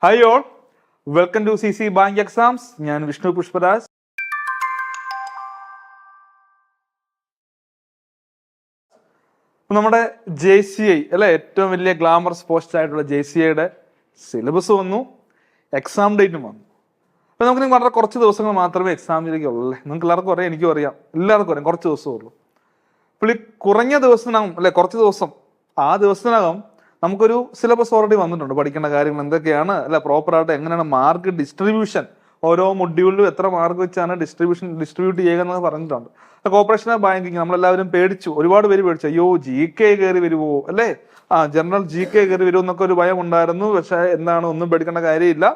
Hi all, welcome to CC bank exams. ഞാൻ വിഷ്ണു പുഷ്പരാജ്. നമ്മുടെ JCI അല്ലെ, ഏറ്റവും വലിയ ഗ്ലാമറസ് പോസ്റ്റ് ആയിട്ടുള്ള JCIയുടെ സിലബസ് വന്നു, എക്സാം ഡേറ്റും വന്നു. അപ്പൊ നമുക്ക് വളരെ കുറച്ച് ദിവസങ്ങൾ മാത്രമേ എക്സാമിലേക്ക് ഉള്ളൂ. നിങ്ങൾക്ക് എല്ലാവർക്കും അറിയാം, എനിക്കും അറിയാം, എല്ലാവർക്കും അറിയാം, കുറച്ച് ദിവസമേ ഉള്ളൂ. അപ്പോൾ ഈ കുറഞ്ഞ ദിവസത്തിനകം അല്ലെ, കുറച്ച് ദിവസം, ആ ദിവസത്തിനകം നമുക്കൊരു സിലബസ് ഓൾറെഡി വന്നിട്ടുണ്ട്. പഠിക്കേണ്ട കാര്യങ്ങൾ എന്തൊക്കെയാണ് അല്ലെ, പ്രോപ്പറായിട്ട് എങ്ങനെയാണ് മാർക്ക് ഡിസ്ട്രിബ്യൂഷൻ, ഓരോ മൊഡ്യൂളിലും എത്ര മാർക്ക് വെച്ചാണ് ഡിസ്ട്രിബ്യൂട്ട് ചെയ്യുക എന്ന് പറഞ്ഞിട്ടുണ്ട്. കോർപ്പറേഷൻ ബാങ്കിങ് നമ്മളെല്ലാവരും പേടിച്ചു, ഒരുപാട് പേര് പേടിച്ചു, അയ്യോ GK കയറി വരുമോ അല്ലേ, ജനറൽ GK കയറി വരുമോ എന്നൊക്കെ ഒരു ഭയം ഉണ്ടായിരുന്നു. പക്ഷെ എന്താണ്, ഒന്നും പേടിക്കേണ്ട കാര്യമില്ല.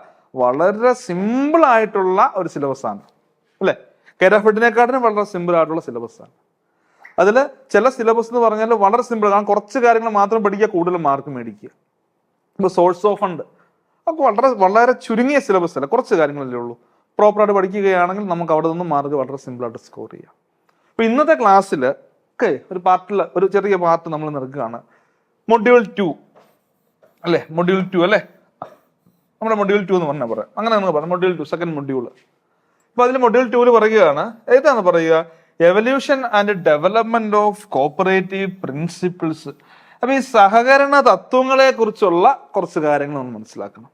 വളരെ സിമ്പിൾ ആയിട്ടുള്ള ഒരു സിലബസ് ആണ് അല്ലെ, കേരഫെഡിനെക്കാട്ടിലും വളരെ സിമ്പിൾ ആയിട്ടുള്ള സിലബസ് ആണ്. അതിൽ ചില സിലബസ് എന്ന് പറഞ്ഞാൽ വളരെ സിമ്പിൾ, കാരണം കുറച്ച് കാര്യങ്ങൾ മാത്രം പഠിക്കുക, കൂടുതൽ മാർക്ക് മേടിക്കുക. ഇപ്പോൾ സോഴ്സ് ഓഫ് ഫണ്ട് ഒക്കെ വളരെ വളരെ ചുരുങ്ങിയ സിലബസ് അല്ല, കുറച്ച് കാര്യങ്ങളല്ലേ ഉള്ളൂ. പ്രോപ്പറായിട്ട് പഠിക്കുകയാണെങ്കിൽ നമുക്ക് അവിടെ നിന്ന് മാർക്ക് വളരെ സിമ്പിളായിട്ട് സ്കോർ ചെയ്യാം. അപ്പോൾ ഇന്നത്തെ ക്ലാസ്സിൽ ഒരു പാർട്ടിൽ ഒരു ചെറിയ പാർട്ട് നമ്മൾ നിൽക്കുകയാണ്. മൊഡ്യൂൾ 2 അല്ലേ, മൊഡ്യൂൾ 2 അല്ലേ, നമ്മുടെ മൊഡ്യൂൾ 2 എന്ന് പറഞ്ഞാൽ പറയാം, അങ്ങനെ നമുക്ക് പറയാം, മൊഡ്യൂൾ 2 സെക്കൻഡ് മൊഡ്യൂൾ. അപ്പോൾ അതിൽ മൊഡ്യൂൾ 2 പറയുകയാണ്, ഏതാണ് പറയുക, evolution and development of cooperative principles. അപ്പൊ ഈ സഹകരണ തത്വങ്ങളെ കുറിച്ചുള്ള കുറച്ച് കാര്യങ്ങൾ നമ്മൾ മനസ്സിലാക്കണം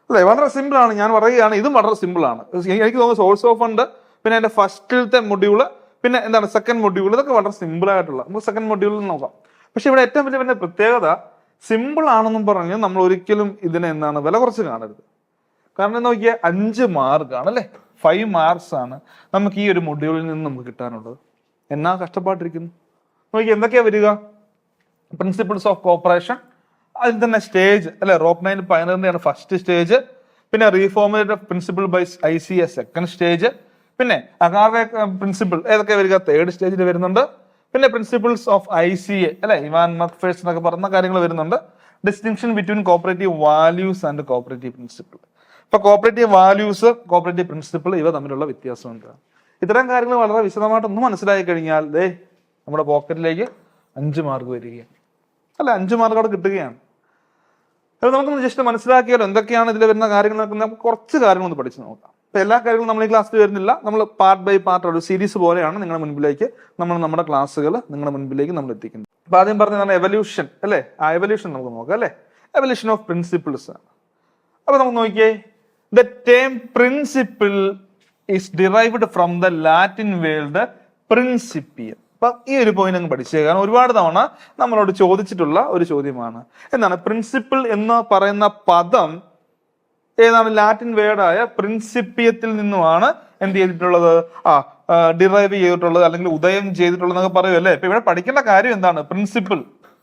അല്ലെ. വളരെ സിമ്പിൾ ആണ്, ഞാൻ പറയുകയാണ്, ഇതും വളരെ സിമ്പിൾ ആണ്. എനിക്ക് തോന്നുന്നു സോഴ്സ് ഓഫ് ഫണ്ട്, പിന്നെ അതിന്റെ ഫസ്റ്റിലത്തെ മൊഡ്യൂള്, പിന്നെ എന്താണ് സെക്കൻഡ് മൊഡ്യൂൾ, ഇതൊക്കെ വളരെ സിമ്പിൾ ആയിട്ടുള്ള, നമുക്ക് സെക്കൻഡ് മൊഡ്യൂളിൽ നോക്കാം. പക്ഷെ ഇവിടെ ഏറ്റവും വലിയ പ്രത്യേകത, സിമ്പിൾ ആണെന്നും പറഞ്ഞ് നമ്മൾ ഒരിക്കലും ഇതിനെ എന്താണ് വില കുറച്ച് കാണരുത്. കാരണം നോക്കിയാൽ 5 മാർക്കാണ് അല്ലെ, 5 മാർക്സ് ആണ് നമുക്ക് ഈ ഒരു മൊഡ്യൂളിൽ നിന്ന് നമുക്ക് കിട്ടാനുള്ളത്. എന്നാ കഷ്ടപ്പാട്ടിരിക്കുന്നു നോക്കി. എന്തൊക്കെയാ വരിക, പ്രിൻസിപ്പിൾസ് ഓഫ് കോർപ്പറേഷൻ, അതിൽ തന്നെ സ്റ്റേജ് അല്ലെ, റോപ്നൈൻ പയനറിന്റെ ആണ് ഫസ്റ്റ് സ്റ്റേജ്, പിന്നെ reformatted principle by ICA second stage, പിന്നെ അഗാവെ പ്രിൻസിപ്പിൾ ഏതൊക്കെ വരിക, തേർഡ് സ്റ്റേജിൽ വരുന്നുണ്ട്. പിന്നെ പ്രിൻസിപ്പിൾസ് ഓഫ് ICA അല്ലെ, ഇവാൻ മക്ഫേഴ്സ് എന്നൊക്കെ പറഞ്ഞ കാര്യങ്ങൾ വരുന്നുണ്ട്. Distinction between cooperative values and cooperative principle. ഇപ്പൊ കോപ്പറേറ്റീവ് വാല്യൂസ്, കോപ്പറേറ്റീവ് പ്രിൻസിപ്പിൾ, ഇവ തമ്മിലുള്ള വ്യത്യാസം എന്താണ്, ഇത്തരം കാര്യങ്ങൾ വളരെ വിശദമായിട്ടൊന്നും മനസ്സിലാക്കി കഴിഞ്ഞാൽ നമ്മുടെ പോക്കറ്റിലേക്ക് 5 മാർക്ക് വരികയാണ് അല്ല, 5 മാർക്ക് അവിടെ കിട്ടുകയാണ്. അപ്പോൾ നമുക്കൊന്ന് ജസ്റ്റ് മനസ്സിലാക്കിയാലോ എന്തൊക്കെയാണ് ഇതിൽ വരുന്ന കാര്യങ്ങൾ. നമുക്ക് കുറച്ച് കാര്യങ്ങളൊന്ന് പഠിച്ചു നോക്കാം. അപ്പൊ എല്ലാ കാര്യങ്ങളും നമ്മൾ ഈ ക്ലാസ്സിൽ വരുന്നില്ല, നമ്മൾ പാർട്ട് ബൈ പാർട്ട് ഒരു സീരീസ് പോലെയാണ് നിങ്ങളുടെ മുൻപിലേക്ക് നമ്മുടെ ക്ലാസ്സുകൾ നിങ്ങളുടെ മുൻപിലേക്ക് നമ്മൾ എത്തിക്കുന്നത്. അപ്പൊ ആദ്യം പറഞ്ഞതാണ് എവല്യൂഷൻ അല്ലെ, ആ എവല്യൂഷൻ നമുക്ക് നോക്കാം അല്ലെ. എവല്യൂഷൻ ഓഫ് പ്രിൻസിപ്പിൾസ് ആണ്. അപ്പൊ നമുക്ക് നോക്കിയേ, the term principle is derived from the Latin word principium. അപ്പൊ ഈ ഒരു പോയിന്റ് അങ്ങ് പഠിച്ചേ, കാരണം ഒരുപാട് തവണ നമ്മളോട് ചോദിച്ചിട്ടുള്ള ഒരു ചോദ്യമാണ്. എന്താണ് പ്രിൻസിപ്പിൾ എന്ന് പറയുന്ന പദം, ഏതാണ്, ലാറ്റിൻ വേർഡായ പ്രിൻസിപ്പിയത്തിൽ നിന്നുമാണ് എന്ത് ചെയ്തിട്ടുള്ളത്, ഡിറൈവ് ചെയ്തിട്ടുള്ളത്, അല്ലെങ്കിൽ ഉദയം ചെയ്തിട്ടുള്ളത് എന്നൊക്കെ പറയുമല്ലേ. ഇപ്പൊ ഇവിടെ പഠിക്കേണ്ട കാര്യം എന്താണ്, പ്രിൻസിപ്പിൾ.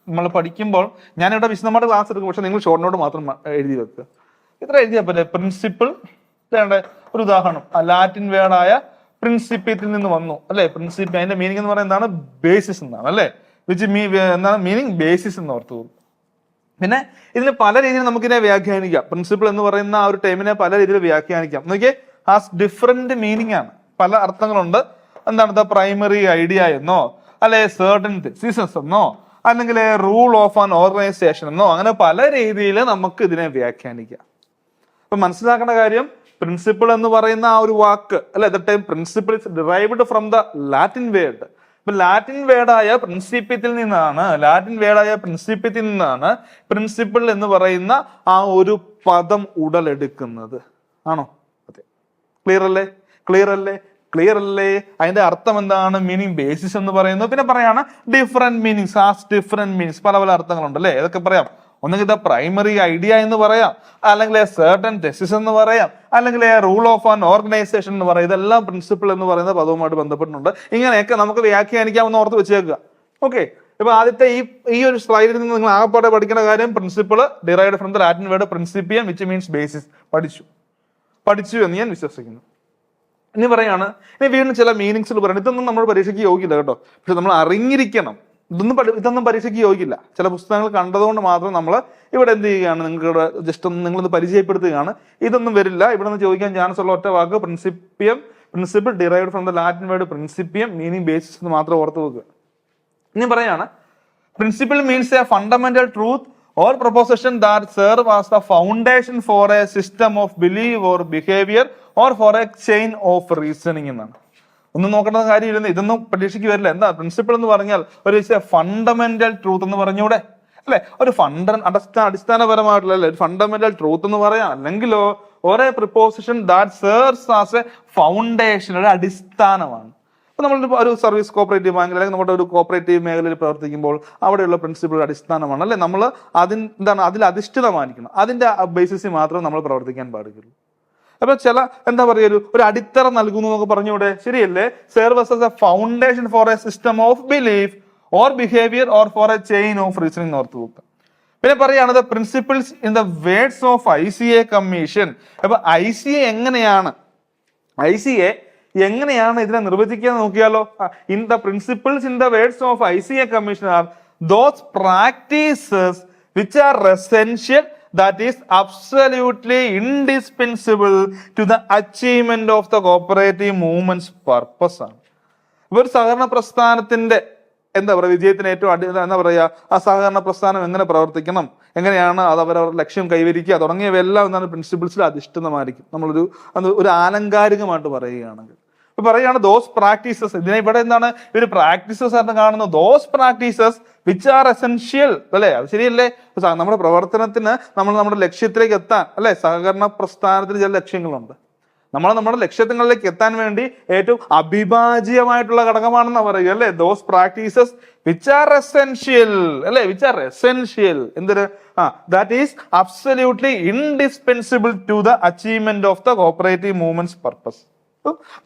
നമ്മൾ പഠിക്കുമ്പോൾ ഞാനിവിടെ വിശദമായിട്ട് ക്ലാസ് എടുക്കും, പക്ഷെ നിങ്ങൾ ഷോർട്ട് നോട്ട് മാത്രം എഴുതി വെക്കുക. ഇത്ര എഴുതിയാൽ പോലെ പ്രിൻസിപ്പിൾ, ഒരു ഉദാഹരണം, ലാറ്റിൻ വേർഡായ പ്രിൻസിപ്പിയത്തിൽ നിന്ന് വന്നു അല്ലെ. പ്രിൻസിപ്പി അതിന്റെ മീനിങ് എന്ന് പറയുന്നത് എന്താണ്, ബേസിസ് എന്നാണ് അല്ലെ. എന്താണ് മീനിങ്, ബേസിസ് എന്ന് ഓർത്തു. പിന്നെ ഇതിന് പല രീതിയിൽ നമുക്കിതിനെ വ്യാഖ്യാനിക്കാം. പ്രിൻസിപ്പിൾ എന്ന് പറയുന്ന ആ ഒരു ടൈമിനെ പല രീതിയിൽ വ്യാഖ്യാനിക്കാം. നോക്കിയേ, ഹാസ് ഡിഫറെന്റ് മീനിങ് ആണ്, പല അർത്ഥങ്ങളുണ്ട്. എന്താണ്, ദ പ്രൈമറി ഐഡിയ എന്നോ, അല്ലെ സർട്ടൻ തീസിസ് എന്നോ, അല്ലെങ്കിൽ റൂൾ ഓഫ് ആൻ ഓർഗനൈസേഷൻ എന്നോ, അങ്ങനെ പല രീതിയിൽ നമുക്ക് ഇതിനെ വ്യാഖ്യാനിക്കാം. അപ്പൊ മനസ്സിലാക്കേണ്ട കാര്യം, പ്രിൻസിപ്പിൾ എന്ന് പറയുന്ന ആ ഒരു വാക്ക് അല്ലെ, the time principle is derived from the Latin word. ഇപ്പൊ ലാറ്റിൻ വേർഡായ പ്രിൻസിപ്പിയത്തിൽ നിന്നാണ് പ്രിൻസിപ്പിൾ എന്ന് പറയുന്ന ആ ഒരു പദം ഉടലെടുക്കുന്നത്. ആണോ? അതെ. ക്ലിയർ അല്ലേ? അതിന്റെ അർത്ഥം എന്താണ്, മീനിങ് ബേസിസ് എന്ന് പറയുന്നത്. പിന്നെ പറയാണ് ഡിഫറെന്റ് മീനിങ്സ്, പല പല അർത്ഥങ്ങളുണ്ട് അല്ലെ. ഏതൊക്കെ പറയാം, ഒന്നുകിൽ ദ പ്രൈമറി ഐഡിയ എന്ന് പറയാം, അല്ലെങ്കിൽ സർട്ടൻ തെസിസ് എന്ന് പറയാം, അല്ലെങ്കിൽ റൂൾ ഓഫ് ആൻ ഓർഗനൈസേഷൻ എന്ന് പറയാം. ഇതെല്ലാം പ്രിൻസിപ്പിൾ എന്ന് പറയുന്ന പദവുമായിട്ട് ബന്ധപ്പെട്ടിട്ടുണ്ട്. ഇങ്ങനെയൊക്കെ നമുക്ക് വ്യാഖ്യാനിക്കാമെന്ന് ഓർത്ത് വെച്ചേക്കുക. ഓക്കെ. ഇപ്പൊ ആദ്യത്തെ ഈ ഒരു സ്ലൈഡിൽ നിന്ന് നിങ്ങൾ ആകപ്പാടെ പഠിക്കേണ്ട കാര്യം, principle derived from the Latin word principium which means basis. പഠിച്ചു എന്ന് ഞാൻ വിശ്വസിക്കുന്നു. ഇനി പറയാണ്, ഇനി വീണ്ടും ചില മീനിങ്സ് പറയണം. ഇതൊന്നും നമ്മൾ പരീക്ഷയ്ക്ക് യോഗ്യമില്ല കേട്ടോ, പക്ഷെ നമ്മൾ അറിഞ്ഞിരിക്കണം. ഇതൊന്നും പരീക്ഷയ്ക്ക് യോഗ്യമില്ല. ചില പുസ്തകങ്ങൾ കണ്ടതുകൊണ്ട് മാത്രം നമ്മൾ ഇവിടെ എന്ത് ചെയ്യുകയാണ്, നിങ്ങൾക്ക് ജസ്റ്റ് ഒന്ന് നിങ്ങളൊന്ന് പരിചയപ്പെടുത്തുകയാണ്. ഇതൊന്നും വരില്ല, ഇവിടെ നിന്ന് ചോദിക്കാൻ ചാൻസ് ഉള്ള ഒറ്റ വാക്ക് principle derived from the Latin word principium meaning basis എന്ന് മാത്രം ഓർത്ത് വെക്കുക. ഇനി പറയാണ്, principle means a fundamental truth or proposition that serve as the foundation for a system of belief or behavior or for a chain of reasoning എന്നാണ്. ഒന്നും നോക്കേണ്ട കാര്യമില്ലെന്ന്, ഇതൊന്നും പരീക്ഷയ്ക്ക് വരില്ല. എന്താ പ്രിൻസിപ്പിൾ എന്ന് പറഞ്ഞാൽ ഒരു ഫണ്ടമെന്റൽ ട്രൂത്ത് എന്ന് പറഞ്ഞൂടെ അല്ലെ, ഒരു അടിസ്ഥാനപരമായിട്ടുള്ള ഒരു ഫണ്ടമെന്റൽ ട്രൂത്ത് എന്ന് പറയാം. അല്ലെങ്കിലോ ഒരേ preposition that serves as a foundation, ഒരു അടിസ്ഥാനമാണ്. അപ്പൊ നമ്മൾ ഒരു സർവീസ് കോപ്പറേറ്റീവ് ബാങ്കിൽ അല്ലെങ്കിൽ നമ്മുടെ ഒരു കോപ്പറേറ്റീവ് മേഖലയിൽ പ്രവർത്തിക്കുമ്പോൾ അവിടെയുള്ള പ്രിൻസിപ്പിൾ അടിസ്ഥാനമാണ് അല്ലെ. നമ്മൾ അതിൽ അധിഷ്ഠിതമായിരിക്കണം, അതിന്റെ ബേസിസിൽ മാത്രം നമ്മൾ പ്രവർത്തിക്കാൻ പാടുള്ളൂ. അപ്പൊ എന്താ പറയുക, ഒരു അടിത്തറ നൽകുന്നു എന്നൊക്കെ പറഞ്ഞൂടെ, ശരിയല്ലേ? Serves as a foundation for a system of belief or behaviour or for a chain of reasoning ഓർത്ത് വെക്കുക. പിന്നെ പറയുകയാണ് the principles in the words of ICA commission. അപ്പൊ ICA എങ്ങനെയാണ് ഇതിനെ നിർവചിക്കുക നോക്കിയാലോ. In the principles in the words of ICA commission are those practices which are essential, that is absolutely indispensable to the achievement of the cooperative movement's purpose ആണ്. ഒരു സഹകരണ പ്രസ്ഥാനത്തിന്റെ എന്താ പറയുക വിജയത്തിന് ഏറ്റവും എന്താ പറയുക, ആ സഹകരണ പ്രസ്ഥാനം എങ്ങനെ പ്രവർത്തിക്കണം, എങ്ങനെയാണ് അത് അവരവരുടെ ലക്ഷ്യം കൈവരിക്കുക തുടങ്ങിയവയെല്ലാം എന്താണ് പ്രിൻസിപ്പിൾസിൽ അധിഷ്ഠിതമായിരിക്കും. ഒരു ആലങ്കാരികമായിട്ട് പറയുകയാണെങ്കിൽ ഇപ്പൊ പറയുകയാണ് ദോസ് പ്രാക്ടീസസ്. ഇതിനെ ഇവിടെ എന്താണ് ഒരു പ്രാക്ടീസസ് ആയിട്ട് കാണുന്നത്, those practices which are essential അല്ലെ. അത് ശരിയല്ലേ? നമ്മുടെ പ്രവർത്തനത്തിന് നമ്മുടെ ലക്ഷ്യത്തിലേക്ക് എത്താൻ അല്ലെ, സഹകരണ പ്രസ്ഥാനത്തിന് ചില ലക്ഷ്യങ്ങളുണ്ട്. നമ്മുടെ ലക്ഷ്യങ്ങളിലേക്ക് എത്താൻ വേണ്ടി ഏറ്റവും അവിഭാജ്യമായിട്ടുള്ള ഘടകമാണെന്ന് പറയുക അല്ലെ. Those practices which are essential അല്ലെ, വിച്ച് ആർ എസെൻഷ്യൽ എന്തൊരു that is absolutely indispensable to the achievement of the cooperative movements purpose.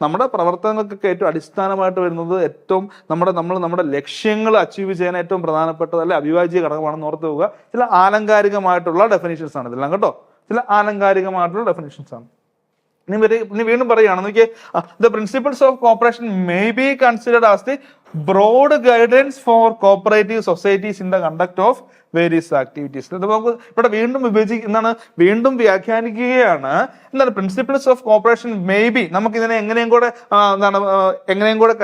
നമ്മുടെ പ്രവർത്തനങ്ങൾക്കൊക്കെ ഏറ്റവും അടിസ്ഥാനമായിട്ട് വരുന്നത് നമ്മുടെ ലക്ഷ്യങ്ങൾ അച്ചീവ് ചെയ്യാൻ ഏറ്റവും പ്രധാനപ്പെട്ടത് അല്ലെ അവിഭാജ്യ ഘടകമാണെന്ന് ഓർത്ത് പോവുക. ചില ആലങ്കാരികമായിട്ടുള്ള ഡെഫിനിഷൻസ് ആണ് ഇതെല്ലാം കേട്ടോ, ചില ആലങ്കാരികമായിട്ടുള്ള ഡെഫിനിഷൻസ് ആണ്. ഇനി വീണ്ടും പറയുകയാണ് നോക്കിയേ, the principles of cooperation may be considered as the broad guidance for cooperative societies in the conduct of various activities. നമുക്ക് ഇവിടെ വീണ്ടും വ്യാഖ്യാനിക്കുകയാണ്. Principles of cooperation may be, നമുക്ക് ഇതിനെ എങ്ങനെയും കൂടെ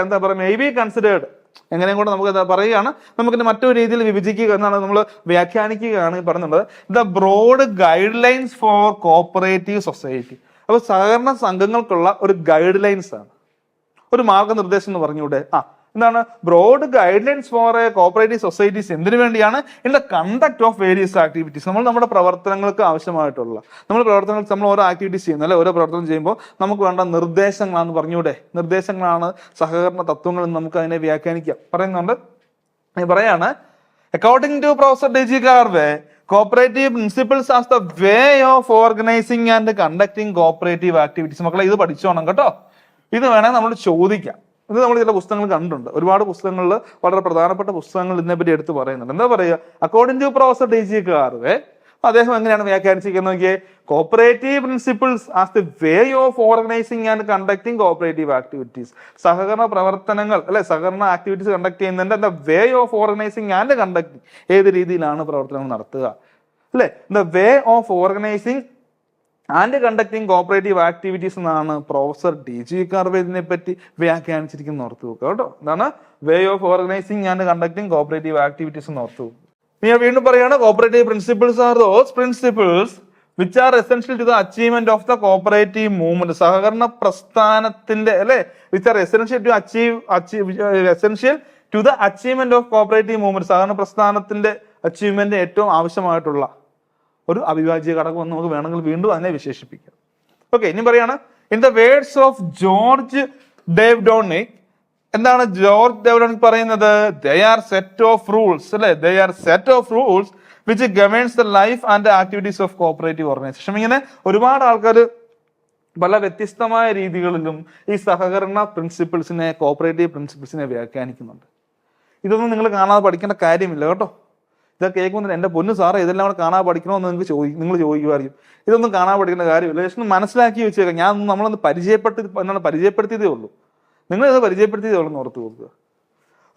എന്താ പറയുക, മേ ബി കൺസിഡേർഡ് എങ്ങനെയും കൂടെ നമുക്ക് പറയുകയാണ്, നമുക്കിത് മറ്റൊരു രീതിയിൽ വിഭജിക്കുക എന്നാണ് നമ്മൾ വ്യാഖ്യാനിക്കുകയാണ് പറഞ്ഞത്. The broad guidelines for cooperative society. അപ്പൊ സഹകരണ സംഘങ്ങൾക്കുള്ള ഒരു ഗൈഡ് ലൈൻസ് ആണ്, ഒരു മാർഗനിർദ്ദേശം എന്ന് പറഞ്ഞൂടെ. എന്താണ് broad guidelines for a cooperative societies? എന്തിനു വേണ്ടിയാണ്? In the conduct of various activities. നമ്മുടെ പ്രവർത്തനങ്ങൾക്ക് ആവശ്യമായിട്ടുള്ള നമ്മൾ ഓരോ ആക്ടിവിറ്റീസ് ചെയ്യുന്നത് അല്ലെ, ഓരോ പ്രവർത്തനം ചെയ്യുമ്പോൾ നമുക്ക് വേണ്ട നിർദ്ദേശങ്ങളാണെന്ന് പറഞ്ഞൂടെ. നിർദ്ദേശങ്ങളാണ് സഹകരണ തത്വങ്ങൾ എന്ന് നമുക്ക് അതിനെ വ്യാഖ്യാനിക്കാം. പറയാണ് according to professor DG Karve, cooperative principles as the way of organising and conducting cooperative activities. മക്കളെ ഇത് പഠിച്ചോണം കേട്ടോ, ഇത് വേണമെങ്കിൽ നമ്മൾ ചോദിക്കാം. ഇത് നമ്മൾ ചില പുസ്തകങ്ങൾ കണ്ടിട്ടുണ്ട്, ഒരുപാട് പുസ്തകങ്ങളിൽ വളരെ പ്രധാനപ്പെട്ട പുസ്തകങ്ങൾ ഇതിനെപ്പറ്റി എടുത്ത് പറയുന്നുണ്ട്. എന്താ പറയുക, according to professor DG Karve, അദ്ദേഹം എങ്ങനെയാണ് വ്യാഖ്യാനിച്ചിരിക്കുന്നത് നോക്കിയേ. Cooperative principles as the way of organising and conducting cooperative activities. സഹകരണ പ്രവർത്തനങ്ങൾ അല്ലെ, സഹകരണ ആക്ടിവിറ്റീസ് കണ്ടക്ട് ചെയ്യുന്നതിന്റെ way of organising and conducting, ഏത് രീതിയിലാണ് പ്രവർത്തനങ്ങൾ നടത്തുക അല്ലെ. The way of organising and conducting cooperative activities എന്നാണ് പ്രൊഫസർ DG കാർവേ ഇതിനെ പറ്റി വ്യാഖ്യാനിച്ചിരിക്കുന്ന ഓർത്ത് വെക്കുക കേട്ടോ. എന്താണ് way of organising and conducting cooperative activities എന്ന് ഓർത്ത് വെക്കുക. ഞാൻ വീണ്ടും പറയാണ്, cooperative principles are those principles which are essential to the achievement of the cooperative movement. സഹകരണ പ്രസ്ഥാനത്തിന്റെ അല്ലെ, which are essential to the achievement of cooperative movement. സഹകരണ പ്രസ്ഥാനത്തിന്റെ അച്ചീവ്മെന്റ് ഏറ്റവും ആവശ്യമായിട്ടുള്ള ഒരു അവിഭാജ്യ ഘടകം എന്ന് നമുക്ക് വേണമെങ്കിൽ വീണ്ടും അതിനെ വിശേഷിപ്പിക്കാം. ഓക്കെ, ഇനി പറയാണ് in the words of George Davidovic. എന്താണ് ജോർജ് ഡേവ്ഡോണിക് പറയുന്നത്? They are set of rules അല്ലെ, they are set of rules which governs the life and activities of cooperative organisation. ഇങ്ങനെ ഒരുപാട് ആൾക്കാർ പല വ്യത്യസ്തമായ രീതികളിലും ഈ സഹകരണ പ്രിൻസിപ്പിൾസിനെ, കോപ്പറേറ്റീവ് പ്രിൻസിപ്പിൾസിനെ വ്യാഖ്യാനിക്കുന്നുണ്ട്. ഇതൊന്നും നിങ്ങൾ കാണാതെ പഠിക്കേണ്ട കാര്യമില്ല കേട്ടോ. ഇതൊക്കെ കേൾക്കുമ്പോൾ എൻ്റെ പൊന്നു സാറേ ഇതെല്ലാം കൂടെ കാണാതെ പഠിക്കണമെന്ന് നിങ്ങൾ ചോദിക്കുമായിരിക്കും. ഇതൊന്നും കാണാതെ പഠിക്കേണ്ട കാര്യമില്ല, ജസ്റ്റ് മനസ്സിലാക്കി വെച്ചേക്കാം. നമ്മളൊന്ന് പരിചയപ്പെടുത്തിയതേ ഉള്ളൂ, നിങ്ങളിത് പരിചയപ്പെടുത്തിയതേ ഉള്ളൂ എന്ന് ഓർത്ത് കൊടുക്കുക.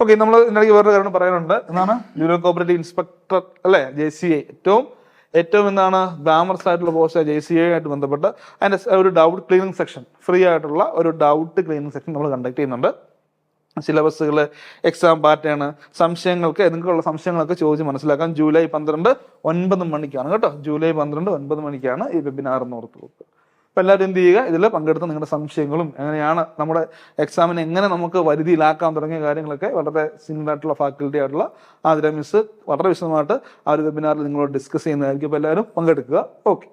ഓക്കെ, നമ്മൾ ഇതിനിടയ്ക്ക് വേറൊരു കാര്യം പറയാനുണ്ട്. എന്താണ് ബ്യൂറോ കോപ്പറേറ്റീവ് ഇൻസ്പെക്ടർ അല്ലെ, JCA. ഏറ്റവും എന്താണ് ഗ്ലാമറസ് ആയിട്ടുള്ള പോസ്റ്റ് JCA ആയിട്ട് ബന്ധപ്പെട്ട് അതിന്റെ ഒരു ഡൗട്ട് ക്ലീനിങ് സെക്ഷൻ, ഫ്രീ ആയിട്ടുള്ള ഒരു ഡൗട്ട് ക്ലീനിങ് സെക്ഷൻ നമ്മൾ കണ്ടക്ട് ചെയ്യുന്നുണ്ട്. സിലബസുകൾ, എക്സാം പാറ്റേൺ, സംശയങ്ങൾക്ക് നിങ്ങൾക്കുള്ള സംശയങ്ങളൊക്കെ ചോദിച്ച് മനസ്സിലാക്കാൻ ജൂലൈ 12 9 മണിക്കാണ് കേട്ടോ. ജൂലൈ 12 9 മണിക്കാണ് ഈ വെബിനാർ എന്ന് ഓർത്ത് വെക്കുക. അപ്പോൾ എല്ലാവരും എന്ത് ചെയ്യുക, ഇതിൽ പങ്കെടുത്ത് നിങ്ങളുടെ സംശയങ്ങളും എങ്ങനെയാണ് നമ്മുടെ എക്സാമിന് എങ്ങനെ നമുക്ക് വരുതിയിലാക്കാൻ തുടങ്ങിയ കാര്യങ്ങളൊക്കെ വളരെ സീനിയർ ആയിട്ടുള്ള ഫാക്കൽറ്റി ആയിട്ടുള്ള ആതിര മിസ് വളരെ വിശദമായിട്ട് ആ ഒരു വെബിനാറിൽ നിങ്ങളോട് ഡിസ്കസ് ചെയ്യുന്നതായിരിക്കും. അപ്പോൾ എല്ലാവരും പങ്കെടുക്കുക. ഓക്കെ.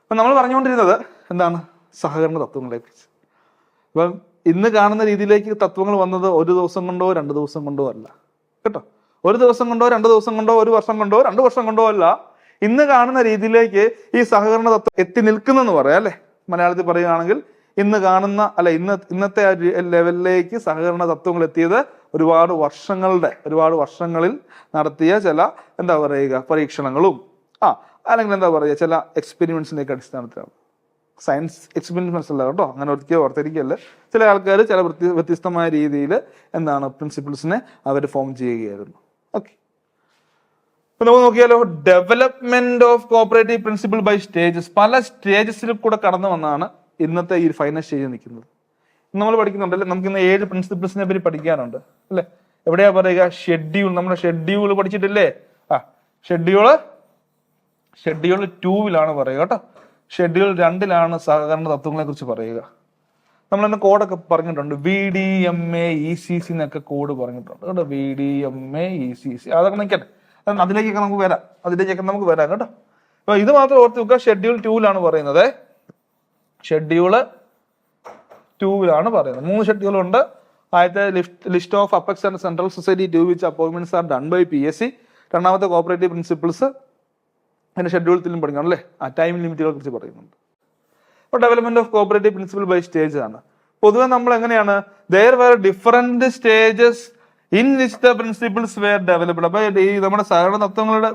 അപ്പം നമ്മൾ പറഞ്ഞുകൊണ്ടിരുന്നത് എന്താണ്, സഹകരണ തത്വങ്ങളെക്കുറിച്ച്. അപ്പം ഇന്ന് കാണുന്ന രീതിയിലേക്ക് തത്വങ്ങൾ വന്നത് ഒരു ദിവസം കൊണ്ടോ 2 ദിവസം കൊണ്ടോ അല്ല കേട്ടോ. ഒരു ദിവസം കൊണ്ടോ 2 ദിവസം കൊണ്ടോ 1 വർഷം കൊണ്ടോ 2 വർഷം കൊണ്ടോ അല്ല, ഇന്ന് കാണുന്ന രീതിയിലേക്ക് ഈ സഹകരണ തത്വം എത്തി നിൽക്കുന്നെന്ന് പറയാം അല്ലെ. മലയാളത്തിൽ പറയുകയാണെങ്കിൽ ഇന്ന് കാണുന്ന ഇന്നത്തെ ആ ലെവലിലേക്ക് സഹകരണ തത്വങ്ങൾ എത്തിയത് ഒരുപാട് വർഷങ്ങളിൽ നടത്തിയ ചില എന്താ പറയുക പരീക്ഷണങ്ങളും അല്ലെങ്കിൽ എന്താ പറയുക ചില എക്സ്പെരിമെന്റ്സിന്റെ ഒക്കെ അടിസ്ഥാനത്തിലാണ്. സയൻസ് എക്സ്പെരിമെന്റ്സ് അല്ല കേട്ടോ, അങ്ങനെ ഒരിക്കലും ഓർത്തിരിക്കല്ല. ചില ആൾക്കാർ ചില വ്യത്യസ്തമായ രീതിയിൽ എന്താണ് പ്രിൻസിപ്പിൾസിനെ അവർ ഫോം ചെയ്യുകയായിരുന്നു. ഓക്കെ. അപ്പൊ നമുക്ക് നോക്കിയാലോ, development of cooperative principle by stages. പല സ്റ്റേജസിൽ കൂടെ കടന്നു വന്നാണ് ഇന്നത്തെ ഈ ഫൈനൽ സ്റ്റേജ് നിൽക്കുന്നത്. നമ്മൾ പഠിക്കുന്നുണ്ടല്ലേ, നമുക്ക് ഇന്ന് 7 പ്രിൻസിപ്പിൾസിനെ പറ്റി പഠിക്കാനുണ്ട് അല്ലെ. എവിടെയാ പറയുക, ഷെഡ്യൂൾ. നമ്മുടെ ഷെഡ്യൂൾ പഠിച്ചിട്ടില്ലേ? ഷെഡ്യൂൾ 2 പറയുക കേട്ടോ. ഷെഡ്യൂൾ 2 സഹകരണ തത്വങ്ങളെ കുറിച്ച് പറയുക. നമ്മൾ തന്നെ കോഡൊക്കെ പറഞ്ഞിട്ടുണ്ട്, VDMA-ECC എന്നൊക്കെ കോഡ് പറഞ്ഞിട്ടുണ്ട് കേട്ടോ. VDMA-ECC അതൊക്കെ നിൽക്കട്ടെ, അതിലേക്കൊക്കെ നമുക്ക് വരാം കേട്ടോ. അപ്പൊ ഇത് മാത്രം ഓർത്ത് വെക്കുക, ഷെഡ്യൂൾ 2 പറയുന്നത്. ഷെഡ്യൂള് 2 പറയുന്നത് 3 ഷെഡ്യൂളുണ്ട്. ആദ്യത്തെ list of apex and central society to which appointments are done by PSC. രണ്ടാമത്തെ കോഓപ്പറേറ്റീവ് പ്രിൻസിപ്പിൾസ് അതിന്റെ ഷെഡ്യൂളത്തിലും പഠിക്കണം അല്ലേ. ടൈം ലിമിറ്റുകളെ കുറിച്ച് പറയുന്നുണ്ട്. അപ്പോൾ development of cooperative principle by stage ആണ്. പൊതുവെ നമ്മൾ എങ്ങനെയാണ്, there were different stages in which the principles were developed. അപ്പൊ ഈ നമ്മുടെ സഹകരണ തത്വങ്ങളുടെ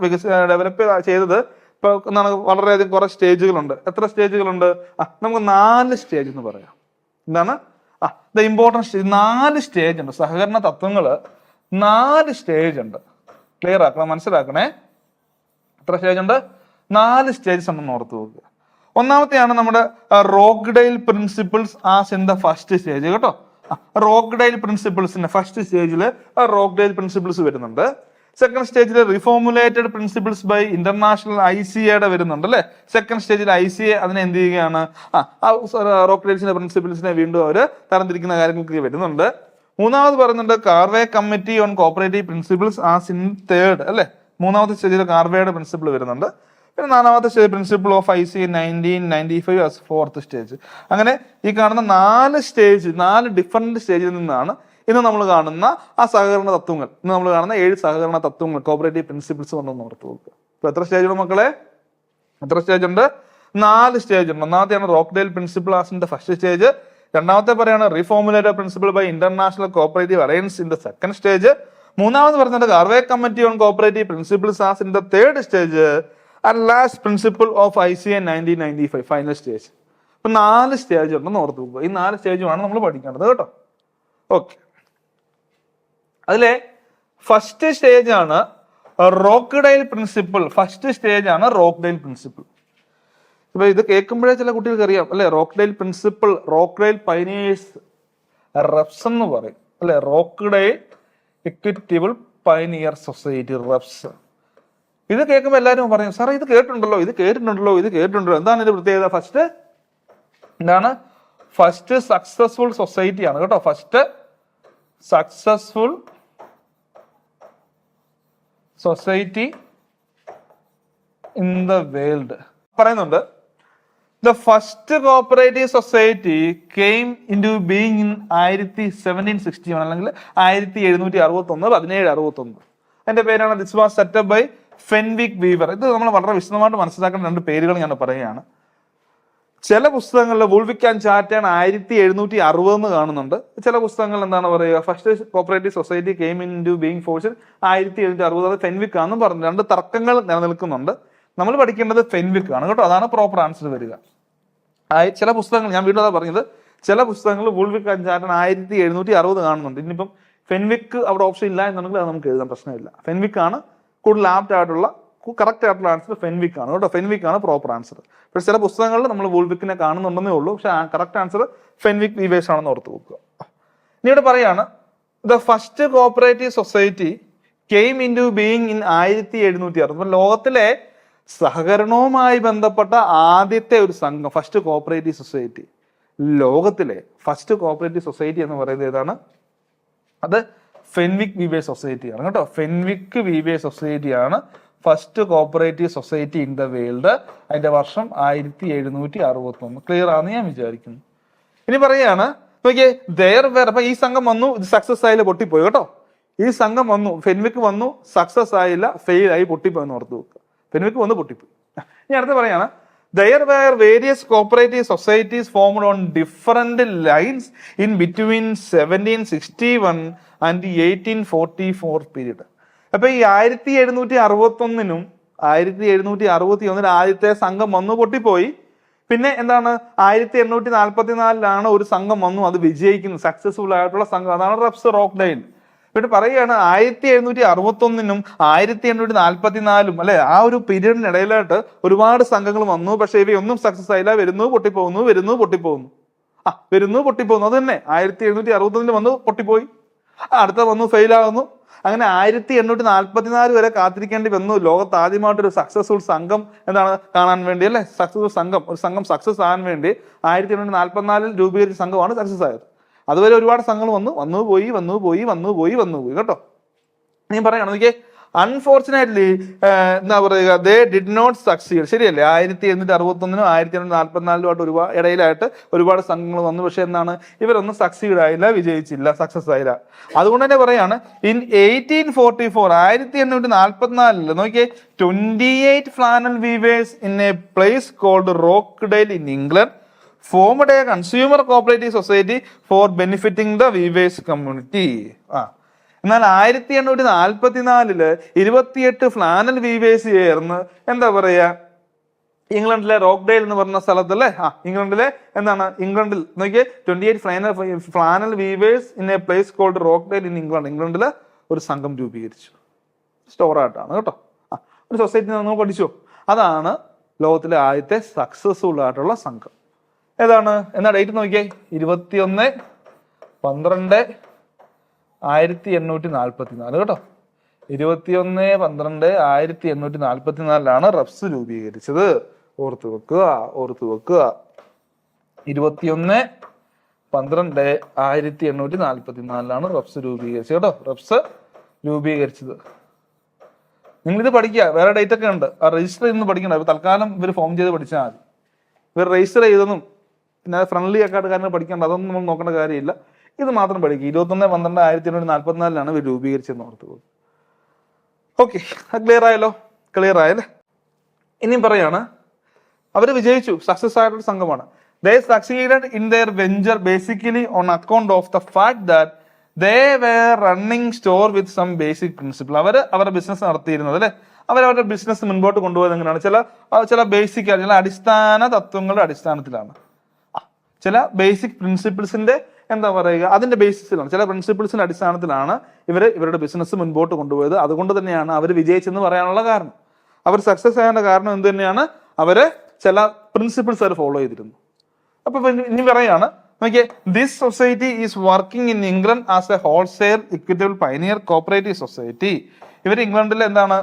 ഡെവലപ്പ് ചെയ്തത് ഇപ്പൊ എന്താണ്, വളരെയധികം കുറെ സ്റ്റേജുകളുണ്ട്. എത്ര സ്റ്റേജുകളുണ്ട്? നമുക്ക് 4 സ്റ്റേജ് എന്ന് പറയാം. എന്താണ് ദ ഇമ്പോർട്ടൻറ്റ് സ്റ്റേജ്? 4 സ്റ്റേജ് ഉണ്ട്. സഹകരണ തത്വങ്ങള് 4 സ്റ്റേജ് ഉണ്ട്. ക്ലിയർ ആക്കണം, മനസ്സിലാക്കണേ. എത്ര സ്റ്റേജ് ഉണ്ട്? 4 സ്റ്റേജസ് ഉണ്ടെന്ന് ഓർത്ത് നോക്കുക. ഒന്നാമത്തെയാണ് നമ്മുടെ Rochdale principles as in the first stage കേട്ടോ. റോക്ക്ഡെയിൽ പ്രിൻസിപ്പിൾസിന്റെ ഫസ്റ്റ് സ്റ്റേജിൽ റോക്ക്ഡെയിൽ പ്രിൻസിപ്പിൾസ് വരുന്നുണ്ട്. സെക്കൻഡ് സ്റ്റേജിൽ റിഫോർമുലേറ്റഡ് പ്രിൻസിപ്പിൾസ് ബൈ ഇന്റർനാഷണൽ ICA വരുന്നുണ്ട് അല്ലെ. സെക്കൻഡ് സ്റ്റേജിൽ ICA അതിനെ എന്ത് ചെയ്യുകയാണ്, റോക്ക്ഡെയിൽസിന്റെ പ്രിൻസിപ്പിൾസിനെ വീണ്ടും അവര് തരംതിരിക്കുന്ന കാര്യങ്ങൾക്ക് വരുന്നുണ്ട്. മൂന്നാമത് പറയുന്നുണ്ട് Karve committee on cooperative principles as in third അല്ലെ. മൂന്നാമത്തെ സ്റ്റേജിൽ കാർവേയുടെ പ്രിൻസിപ്പിൾ വരുന്നുണ്ട്. പിന്നെ 4ാമത്തെ stage principle of ICA 1995 as 4th stage. അങ്ങനെ ഈ കാണുന്ന 4 ഡിഫറെന്റ് സ്റ്റേജിൽ നിന്നാണ് ഇന്ന് നമ്മൾ കാണുന്ന ആ സഹകരണ തത്വങ്ങൾ. ഇന്ന് നമ്മൾ കാണുന്ന 7 സഹകരണ തത്വങ്ങൾ, കോഓപ്പറേറ്റീവ് പ്രിൻസിപ്പിൾസ് കൊണ്ടൊന്ന് ഓർത്ത് നോക്കുക. ഇപ്പൊ എത്ര സ്റ്റേജ് ഉണ്ട് മക്കളെ? എത്ര സ്റ്റേജ് ഉണ്ട്? 4 സ്റ്റേജ് ഉണ്ട്. ഒന്നാമത്തെയാണ് Rochdale principle as in the first stage. രണ്ടാമത്തെ പറയാണ് reformulated principle by International Cooperative Alliance in the second stage. മൂന്നാമത് പറഞ്ഞത് Karve committee on cooperative principles as in the third stage. And last principle of ICA 1995 final stage. ഇപ്പൊ 4 stage ഉണ്ടെന്ന് ഓർത്ത് പോകുക. ഈ 4 സ്റ്റേജുമാണ് നമ്മൾ പഠിക്കേണ്ടത് കേട്ടോ. ഓക്കെ. അതിലെ ഫസ്റ്റ് സ്റ്റേജ് ആണ് റോക്ക്ഡെയിൽ പ്രിൻസിപ്പിൾ. ഫസ്റ്റ് സ്റ്റേജ് ആണ് റോക്ക്ഡെയിൽ പ്രിൻസിപ്പിൾ. ഇപ്പൊ ഇത് കേൾക്കുമ്പോഴേ ചില കുട്ടികൾക്ക് അറിയാം അല്ലെ. Rochdale principle, Rochdale pioneers reps എന്ന് പറയും അല്ലെ. Rochdale equitable pioneer society reps. ഇത് കേൾക്കുമ്പോൾ എല്ലാവരും പറയും സാറേ ഇത് കേട്ടിട്ടുണ്ടല്ലോ. എന്താണ് ഇതിന്റെ പ്രത്യേകത? ഫസ്റ്റ് സക്സസ്ഫുൾ സൊസൈറ്റി ആണ് കേട്ടോ. First successful society in the world പറയുന്നുണ്ട്. The first cooperative society came into being in 1761 അല്ലെങ്കിൽ 1761. അതിന്റെ പേരാണ് this was set up by Fenwick Weaver. ഇത് നമ്മൾ വളരെ വിശദമായിട്ട് മനസ്സിലാക്കേണ്ട 2 പേരുകൾ ഞാൻ പറയുകയാണ്. ചില പുസ്തകങ്ങളിൽ വുൾവിക് ആൻഡ് ചാറ്റേൺ 1760 എന്ന് കാണുന്നുണ്ട്. ചില പുസ്തകങ്ങളിൽ എന്താണ് പറയുക, first cooperative society came into being force 1760, അത് ഫെൻവിക് ആണെന്ന് പറഞ്ഞു. 2 തർക്കങ്ങൾ നിലനിൽക്കുന്നുണ്ട്. നമ്മൾ പഠിക്കേണ്ടത് ഫെൻവിക് ആണ് കേട്ടോ. അതാണ് പ്രോപ്പർ ആൻസർ വരിക. ചില പുസ്തകങ്ങൾ, ഞാൻ വീണ്ടും അതാ പറഞ്ഞത്, ചില പുസ്തകങ്ങൾ വുൾവിക് ആൻഡ് ചാറ്റേൺ 1760 കാണുന്നുണ്ട്. ഇനിയിപ്പം ഫെൻവിക് അവിടെ ഓപ്ഷൻ ഇല്ല എന്നുണ്ടെങ്കിൽ അത് നമുക്ക് എഴുതാൻ പ്രശ്നമില്ല. ഫെൻവിക് ആണ് കൂടുതൽ ആപ്റ്റ് ആയിട്ടുള്ള കറക്റ്റ് ആയിട്ടുള്ള ആൻസർ ഫെൻവിക് ആണ് കേട്ടോ. ഫെൻവിക് ആണ് പ്രോപ്പർ ആൻസർ. പക്ഷെ ചില പുസ്തകങ്ങളിൽ നമ്മൾ വുൾവിക്കിനെ കാണുന്നുണ്ടെന്നേ ഉള്ളൂ. പക്ഷെ കറക്റ്റ് ആൻസർ ഫെൻവിക് വീവേഴ്സ് ആണെന്ന് ഓർത്ത് വെക്കുക. ഇനി ഇവിടെ പറയാണ് the first cooperative society came into being in 1760. ലോകത്തിലെ സഹകരണവുമായി ബന്ധപ്പെട്ട ആദ്യത്തെ ഒരു സംഘം, ഫസ്റ്റ് കോപ്പറേറ്റീവ് സൊസൈറ്റി, ലോകത്തിലെ ഫസ്റ്റ് കോപ്പറേറ്റീവ് സൊസൈറ്റി എന്ന് പറയുന്നത് ഏതാണ്? അത് ഫെൻവിക് വീവേഴ്സ് സൊസൈറ്റിയാണ് കേട്ടോ. ഫെൻവിക് വീവേഴ്സ് സൊസൈറ്റിയാണ് first cooperative society in the world. അതിന്റെ വർഷം 1761. ക്ലിയർ ആണെന്ന് ഞാൻ വിചാരിക്കുന്നു. ഇനി പറയാണ് നോക്കിയേ, അപ്പൊ ഈ സംഘം വന്നു, ഇത് സക്സസ് ആയില്ല, പൊട്ടിപ്പോയി കേട്ടോ. ഈ സംഘം വന്നു, ഫെൻവിക് വന്നു, സക്സസ് ആയില്ല, ഫെയിൽ ആയി, പൊട്ടിപ്പോയെന്ന് ഓർത്ത് വെക്കുക. ഫെൻവിക് വന്ന് പൊട്ടിപ്പോയി. ഇനി അടുത്ത് പറയാണ് there were various cooperative societies formed on different lines in between 1761 and 1844 period. അപ്പൊ ഈ 1761 1761 ആദ്യത്തെ സംഘം വന്നു, പൊട്ടിപ്പോയി. പിന്നെ എന്താണ്, 1844 ഒരു സംഘം വന്നു, അത് വിജയിക്കുന്നു, സക്സസ്ഫുൾ ആയിട്ടുള്ള സംഘം, അതാണ് റെപ്സ് റോക്ക്ഡെയിൽ. പിന്നെ പറയുകയാണ് 1761 1844 അല്ലെ, ആ ഒരു പീരീഡിനിടയിലായിട്ട് ഒരുപാട് സംഘങ്ങൾ വന്നു. പക്ഷെ ഇവയൊന്നും സക്സസ് ആയില്ല, വരുന്നു പൊട്ടിപ്പോകുന്നു, വരുന്നു പൊട്ടിപ്പോകുന്നു, വരുന്നു പൊട്ടിപ്പോകുന്നു. അത് തന്നെ 1761 വന്നു, പൊട്ടിപ്പോയി, അടുത്ത വന്നു, ഫെയിൽ ആകുന്നു. അങ്ങനെ 1844 വരെ കാത്തിരിക്കേണ്ടി വന്നു. ലോകത്ത് ആദ്യമായിട്ടൊരു സക്സസ്ഫുൾ സംഘം എന്താണ് കാണാൻ വേണ്ടി, അല്ലെ, സക്സസ്ഫുൾ സംഘം, ഒരു സംഘം സക്സസ് ആകാൻ വേണ്ടി 1844 രൂപീകരിച്ച സംഘമാണ് സക്സസ് ആയത്. അതുവരെ ഒരുപാട് സംഘങ്ങൾ വന്നു പോയി കേട്ടോ. ഞാൻ പറയണം നോക്കിയേ, അൺഫോർച്ചുനേറ്റ്ലി എന്താ പറയുക, ദേ ഡിഡ് നോട്ട് സക്സീഡ്. ശരിയല്ലേ, 1761 1844 ഒരുപാട് ഇടയിലായിട്ട് ഒരുപാട് സംഘങ്ങൾ വന്നു. പക്ഷെ എന്താണ്, ഇവരൊന്നും സക്സീഡ് ആയില്ല, വിജയിച്ചില്ല, സക്സസ് ആയില്ല. അതുകൊണ്ട് തന്നെ പറയാണ് ഇൻ 1844 1844 നോക്കിയേ, 28 flannel weavers in a place called Rochdale in England formed a consumer cooperative society for benefiting the weavers community. എന്നാൽ 1844 28 ഫ്ലാനൽ വീവേഴ്സ് ചേർന്ന് എന്താ പറയാ, ഇംഗ്ലണ്ടിലെ റോക്ക്ഡെയിൽ എന്ന് പറഞ്ഞ സ്ഥലത്തല്ലേ, ഇംഗ്ലണ്ടിലെ എന്താണ്, ഇംഗ്ലണ്ടിൽ നോക്കിയേ 28 flannel weavers in a place called Rochdale in England. ഇംഗ്ലണ്ടില് ഒരു സംഘം രൂപീകരിച്ചു, സ്റ്റോറായിട്ടാണ് കേട്ടോ. ഒരു സൊസൈറ്റി നമ്മൾ പഠിച്ചോ, അതാണ് ലോകത്തിലെ ആദ്യത്തെ സക്സസ്ഫുൾ ആയിട്ടുള്ള സംഘം. ഏതാണ്, എന്നാ ഡേറ്റ് നോക്കിയേ, 21/12/1844 കേട്ടോ. 21/12/1844 റെപ്സ് രൂപീകരിച്ചത്. ഓർത്തു വെക്കുക. 21/12/1844 റെപ്സ് രൂപീകരിച്ചത് കേട്ടോ. റെപ്സ് രൂപീകരിച്ചത്. നിങ്ങളിത് പഠിക്കുക, വേറെ ഡേറ്റ് ഒക്കെ ഉണ്ട്, ആ രജിസ്റ്റർ ചെയ്തൊന്നും പഠിക്കണ്ട. തൽക്കാലം ഇവർ ഫോം ചെയ്ത് പഠിച്ചാൽ മതി. ഇവർ രജിസ്റ്റർ ചെയ്തൊന്നും പിന്നെ ഫ്രണ്ട്ലി ഒക്കെ ആയിട്ട് കാര്യങ്ങൾ പഠിക്കേണ്ട, അതൊന്നും നമ്മൾ നോക്കേണ്ട കാര്യമില്ല. ഇത് മാത്രം പഠിക്കുക. 21/12/1844 ഇവർ രൂപീകരിച്ചെന്ന് ഓർത്ത് പോകും. ഓക്കെ, ക്ലിയർ ആയല്ലോ? ക്ലിയർ ആയല്ലേ? ഇനിയും പറയാണ്, അവർ വിജയിച്ചു, സക്സസ് ആയിട്ടുള്ള സംഘമാണ്. They succeeded in their venture basically on account of the fact that they were running store with some basic principle. അവരുടെ ബിസിനസ് നടത്തിയിരുന്നത് അല്ലെ, അവരവരുടെ ബിസിനസ് മുൻപോട്ട് കൊണ്ടുപോയത് എങ്ങനെയാണ്, ചില ബേസിക് ചില അടിസ്ഥാന തത്വങ്ങളുടെ അടിസ്ഥാനത്തിലാണ്, ചില ബേസിക് പ്രിൻസിപ്പിൾസിന്റെ എന്താ പറയുക, അതിന്റെ ബേസിസിലാണ്, ചില പ്രിൻസിപ്പിൾസിന്റെ അടിസ്ഥാനത്തിലാണ് ഇവരുടെ ബിസിനസ് മുൻപോട്ട് കൊണ്ടുപോയത്. അതുകൊണ്ട് തന്നെയാണ് അവർ വിജയിച്ചെന്ന് പറയാനുള്ള കാരണം. അവർ സക്സസ് ആയതിന്റെ കാരണം എന്ത് തന്നെയാണ്, അവര് ചില പ്രിൻസിപ്പിൾസ് അവർ ഫോളോ ചെയ്തിരുന്നു. അപ്പൊ ഇനി പറയാണ് നോക്കിയേ, this society is working in England as a wholesale equitable pioneer cooperative society. ഇവർ ഇംഗ്ലണ്ടിൽ എന്താണ്,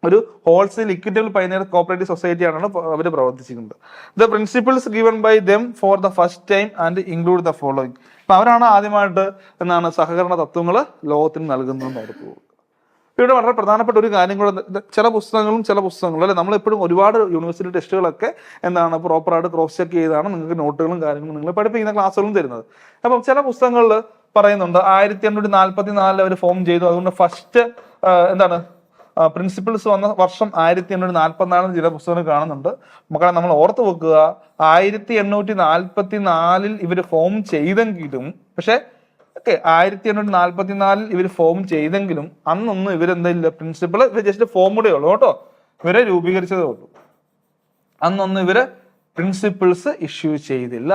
ഒരു ഹോൾസെയിൽ ഇക്വിറ്റബിൾ പൈനിയർ കോപ്പറേറ്റീവ് സൊസൈറ്റിയാണ് അവർ പ്രവർത്തിച്ചിട്ടുണ്ട്. The principles given by them for the first time and include the following. അപ്പൊ അവരാണ് ആദ്യമായിട്ട് എന്താണ് സഹകരണ തത്വങ്ങൾ ലോകത്തിന് നൽകുന്നതെന്ന് ഓർത്തു പോകുക. ഇവിടെ വളരെ പ്രധാനപ്പെട്ട ഒരു കാര്യം കൂടെ, ചില പുസ്തകങ്ങളും അല്ലെ, നമ്മളെപ്പോഴും ഒരുപാട് യൂണിവേഴ്സിറ്റി ടെസ്റ്റുകളൊക്കെ എന്താണ് പ്രോപ്പറായിട്ട് ക്രോസ് ചെക്ക് ചെയ്താണ് നിങ്ങൾക്ക് നോട്ടുകളും കാര്യങ്ങളും നിങ്ങൾ പഠിപ്പിക്കുന്ന ക്ലാസ്സുകളും തരുന്നത്. അപ്പം ചില പുസ്തകങ്ങളിൽ പറയുന്നുണ്ട് 1844 അവർ ഫോം ചെയ്തു, അതുകൊണ്ട് ഫസ്റ്റ് എന്താണ് പ്രിൻസിപ്പിൾസ് വന്ന വർഷം 1844 ചില പുസ്തകങ്ങൾ കാണുന്നുണ്ട്. മക്കളെ നമ്മൾ ഓർത്ത് വെക്കുക, 1844 ഇവർ ഫോം ചെയ്തെങ്കിലും, പക്ഷെ 1844 ഇവർ ഫോം ചെയ്തെങ്കിലും അന്നൊന്നും ഇവരെന്തില്ല പ്രിൻസിപ്പിൾ, ഇവർ ജസ്റ്റ് ഫോമുടെ ഉള്ളൂ കേട്ടോ, ഇവരെ രൂപീകരിച്ചതേ ഉള്ളൂ. അന്നൊന്നും ഇവര് പ്രിൻസിപ്പിൾസ് ഇഷ്യൂ ചെയ്തില്ല.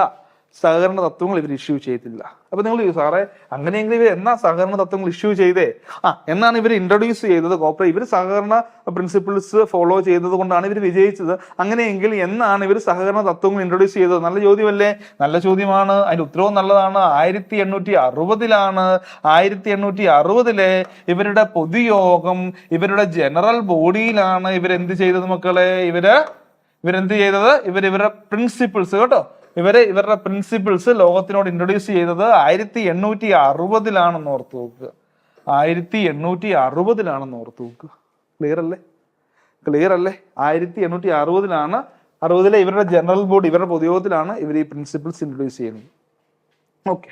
സഹകരണ തത്വങ്ങൾ ഇവർ ഇഷ്യൂ ചെയ്തില്ല. അപ്പൊ നിങ്ങൾ സാറേ അങ്ങനെയെങ്കിൽ ഇവർ എന്നാ സഹകരണ തത്വങ്ങൾ ഇഷ്യൂ ചെയ്തേ? എന്നാണ് ഇവർ ഇൻട്രൊഡ്യൂസ് ചെയ്തത് കോർപ്പറേറ്റ്, ഇവർ സഹകരണ പ്രിൻസിപ്പിൾസ് ഫോളോ ചെയ്തത് കൊണ്ടാണ് ഇവർ വിജയിച്ചത്. അങ്ങനെയെങ്കിൽ എന്നാണ് ഇവർ സഹകരണ തത്വങ്ങൾ ഇൻട്രൊഡ്യൂസ് ചെയ്തത്? നല്ല ചോദ്യമല്ലേ? നല്ല ചോദ്യമാണ്. അതിന്റെ ഉത്തരവും നല്ലതാണ്. 1860-ലാണ്. 1860 ഇവരുടെ പൊതുയോഗം, ഇവരുടെ ജനറൽ ബോഡിയിലാണ് ഇവരെന്ത് ചെയ്തത് മക്കളെ? ഇവരെന്ത് ചെയ്തത്? ഇവരുടെ പ്രിൻസിപ്പിൾസ് കേട്ടോ, ഇവരുടെ പ്രിൻസിപ്പിൾസ് ലോകത്തിനോട് ഇൻട്രൊഡ്യൂസ് ചെയ്തത് 1860-ലാണെന്ന് ഓർത്ത് നോക്കുക. 1860-ലാണെന്ന് ഓർത്ത് നോക്കുക. ക്ലിയർ അല്ലേ? 1860-ലാണ്. 60 ഇവരുടെ ജനറൽ ബോഡി, ഇവരുടെ പൊതുയോഗത്തിലാണ് ഇവർ ഈ പ്രിൻസിപ്പിൾസ് ഇൻട്രൊഡ്യൂസ് ചെയ്യുന്നത്. ഓക്കെ,